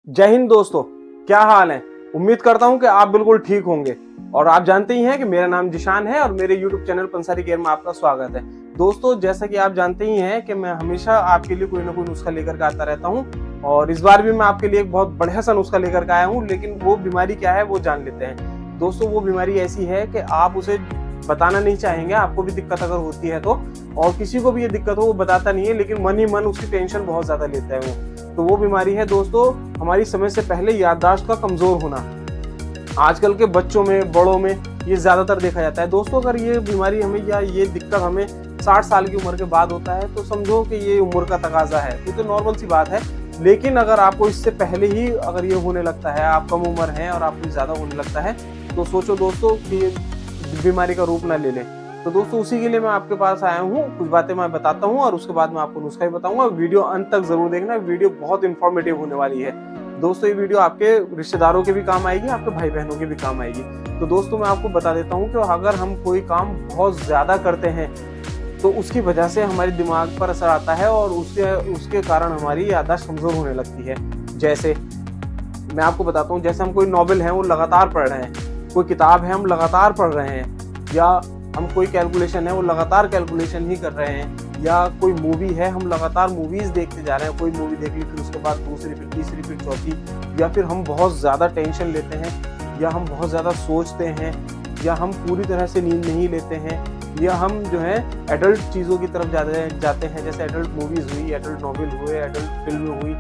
जय हिंद दोस्तों, क्या हाल है। उम्मीद करता हूं कि आप बिल्कुल ठीक होंगे। और आप जानते ही हैं कि मेरा नाम जिशान है और मेरे YouTube चैनल पंसारी केयर में आपका स्वागत है। दोस्तों, जैसा कि आप जानते ही हैं कि मैं हमेशा आपके लिए कोई ना कोई नुस्खा लेकर के आता रहता हूं और इस बार भी मैं आपके लिए एक बहुत बढ़िया सा नुस्खा लेकर के आया हूं। लेकिन वो बीमारी क्या है वो जान लेते हैं। दोस्तों, वो बीमारी ऐसी है कि आप उसे बताना नहीं चाहेंगे, आपको भी दिक्कत अगर होती है तो, और किसी को भी ये दिक्कत हो वो बताता नहीं है, लेकिन मन ही मन उसकी टेंशन बहुत ज्यादा लेता है वो। तो वो बीमारी है दोस्तों हमारी समय से पहले याददाश्त का कमजोर होना। आजकल के बच्चों में, बड़ों में ये ज्यादातर देखा जाता है। दोस्तों, अगर ये बीमारी हमें या ये दिक्कत हमें 60 साल की उम्र के बाद होता है तो समझो कि ये उम्र का तकाजा है, ये तो नॉर्मल सी बात है। लेकिन अगर आपको इससे पहले ही अगर ये होने लगता है, आप कम उम्र है और आपको ज्यादा होने लगता है, तो सोचो दोस्तों कि ये बीमारी का रूप ना ले लें। तो दोस्तों, उसी के लिए मैं आपके पास आया हूँ। कुछ बातें मैं बताता हूँ और उसके बाद मैं आपको नुस्खा भी बताऊंगा। वीडियो अंत तक जरूर देखना, वीडियो बहुत इंफॉर्मेटिव होने वाली है। दोस्तों, ये वीडियो आपके रिश्तेदारों के भी काम आएगी, आपके भाई बहनों के भी काम आएगी। तो दोस्तों, मैं आपको बता देता हूँ कि अगर हम कोई काम बहुत ज्यादा करते हैं तो उसकी वजह से हमारे दिमाग पर असर आता है और उसके कारण हमारी याददाश्त कमजोर होने लगती है। जैसे मैं आपको बताता हूँ, जैसे हम कोई नॉवेल है वो लगातार पढ़ रहे हैं, कोई किताब है हम लगातार पढ़ रहे हैं, या हम कोई कैलकुलेशन है वो लगातार कैलकुलेशन ही कर रहे हैं, या कोई मूवी है हम लगातार मूवीज देखते जा रहे हैं। कोई मूवी देख ली, फिर उसके बाद दूसरी, फिर तीसरी, फिर चौथी, या फिर हम बहुत ज़्यादा टेंशन लेते हैं, या हम बहुत ज़्यादा सोचते हैं, या हम पूरी तरह से नींद नहीं लेते हैं, या हम जो है एडल्ट चीज़ों की तरफ जाते हैं, जैसे एडल्ट मूवीज़ हुई, एडल्ट नॉवेल हुए, एडल्ट फिल्म हुई,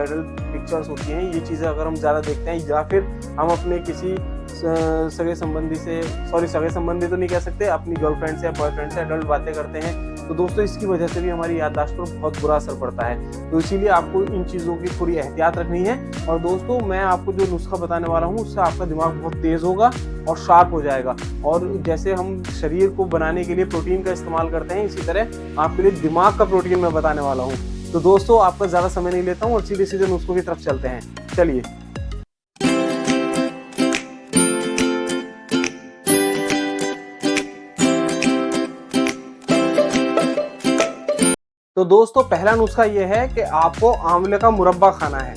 एडल्ट पिक्चर्स होती हैं। ये चीज़ें अगर हम ज़्यादा देखते हैं, या फिर हम अपने किसी सगे संबंधी तो नहीं कह सकते, अपनी गर्लफ्रेंड से या बॉयफ्रेंड से एडल्ट बातें करते हैं, तो दोस्तों इसकी वजह से भी हमारी याददाश्त पर बहुत बुरा असर पड़ता है। तो इसीलिए आपको इन चीज़ों की पूरी एहतियात रखनी है। और दोस्तों, मैं आपको जो नुस्खा बताने वाला हूँ उससे आपका दिमाग बहुत तेज़ होगा और शार्प हो जाएगा। और जैसे हम शरीर को बनाने के लिए प्रोटीन का इस्तेमाल करते हैं, इसी तरह आपके लिए दिमाग का प्रोटीन मैं बताने वाला हूँ। तो दोस्तों, आपका ज़्यादा समय नहीं लेता हूँ और सीधे सीधे नुस्खों की तरफ चलते हैं। चलिए। तो दोस्तों, पहला नुस्खा ये है कि आपको आंवले का मुरब्बा खाना है।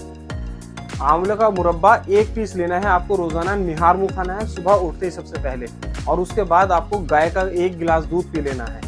आंवले का मुरब्बा 1 पीस लेना है आपको, रोजाना निहार मुंह खाना है सुबह उठते ही सबसे पहले, और उसके बाद आपको गाय का 1 गिलास दूध पी लेना है।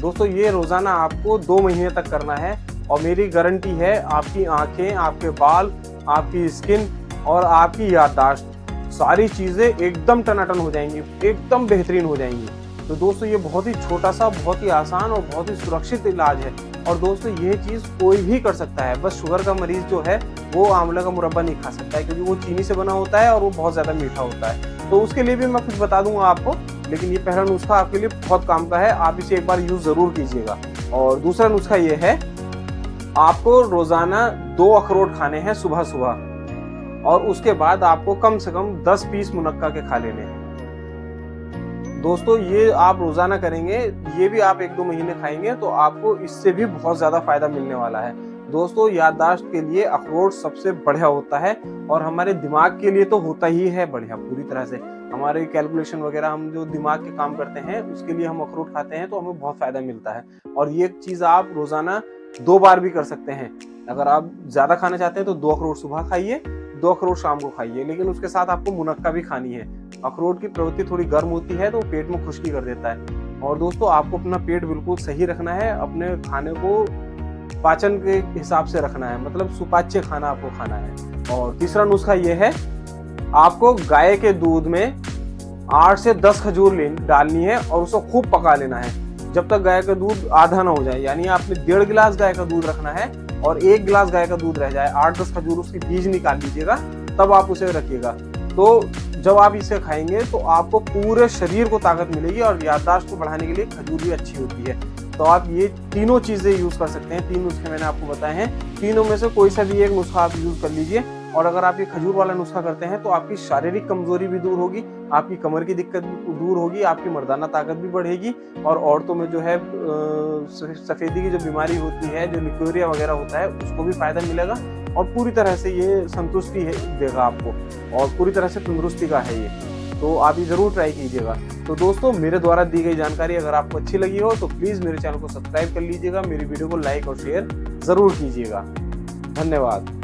दोस्तों, ये रोजाना आपको 2 महीने तक करना है और मेरी गारंटी है आपकी आंखें, आपके बाल, आपकी स्किन और आपकी याददाश्त सारी चीजें एकदम टनाटन हो जाएंगी, एकदम बेहतरीन हो जाएंगी। तो दोस्तों, ये बहुत ही छोटा सा, बहुत ही आसान और बहुत ही सुरक्षित इलाज है। और दोस्तों, ये चीज़ कोई भी कर सकता है, बस शुगर का मरीज जो है वो आंवले का मुरब्बा नहीं खा सकता है, क्योंकि वो चीनी से बना होता है और वो बहुत ज़्यादा मीठा होता है। तो उसके लिए भी मैं कुछ बता दूंगा आपको, लेकिन ये पहला नुस्खा आपके लिए बहुत काम का है, आप इसे एक बार यूज़ ज़रूर कीजिएगा। और दूसरा नुस्खा ये है, आपको रोज़ाना 2 अखरोट खाने हैं सुबह सुबह, और उसके बाद आपको कम से कम 10 पीस मुनक्का के खा लेने हैं। दोस्तों, ये आप रोजाना करेंगे, ये भी आप 1-2 महीने खाएंगे तो आपको इससे भी बहुत ज्यादा फायदा मिलने वाला है। दोस्तों, याददाश्त के लिए अखरोट सबसे बढ़िया होता है और हमारे दिमाग के लिए तो होता ही है बढ़िया पूरी तरह से। हमारे कैलकुलेशन वगैरह, हम जो दिमाग के काम करते हैं उसके लिए हम अखरोट खाते हैं तो हमें बहुत फायदा मिलता है। और ये चीज आप रोजाना 2 बार भी कर सकते हैं। अगर आप ज्यादा खाना चाहते हैं तो 2 अखरोट सुबह खाइए, 2 अखरोट शाम को खाइए, लेकिन उसके साथ आपको मुनक्का भी खानी है। अखरोट की प्रवृत्ति थोड़ी गर्म होती है तो पेट में खुश्की कर देता है। और दोस्तों, आपको अपना पेट बिल्कुल सही रखना है, अपने खाने को पाचन के हिसाब से रखना है, मतलब सुपाच्य खाना आपको खाना है। और तीसरा नुस्खा ये है, आपको गाय के दूध में 8 से 10 खजूर डालनी है और उसको खूब पका लेना है जब तक गाय का दूध आधा ना हो जाए। यानी आपने 1.5 गिलास गाय का दूध रखना है और 1 गिलास गाय का दूध रह जाए, 8-10 खजूर उसकी बीज निकाल लीजिएगा, तब आप उसे रखिएगा। तो जब आप इसे खाएंगे तो आपको पूरे शरीर को ताकत मिलेगी और याददाश्त को बढ़ाने के लिए खजूर भी अच्छी होती है। तो आप ये तीनों चीजें यूज कर सकते हैं। 3 नुस्खे मैंने आपको बताए हैं, तीनों में से कोई सा भी एक नुस्खा आप यूज कर लीजिए। और अगर आप ये खजूर वाला नुस्खा करते हैं तो आपकी शारीरिक कमजोरी भी दूर होगी, आपकी कमर की दिक्कत भी दूर होगी, आपकी मर्दाना ताकत भी बढ़ेगी, और औरतों में जो है सफेदी की जो बीमारी होती है, जो लिकोरिया वगैरह होता है, उसको भी फायदा मिलेगा और पूरी तरह से ये संतुष्टि देगा आपको, और पूरी तरह से तंदुरुस्ती का है ये। तो आप ये जरूर ट्राई कीजिएगा। तो दोस्तों, मेरे द्वारा दी गई जानकारी अगर आपको अच्छी लगी हो तो प्लीज मेरे चैनल को सब्सक्राइब कर लीजिएगा, मेरी वीडियो को लाइक और शेयर जरूर कीजिएगा। धन्यवाद।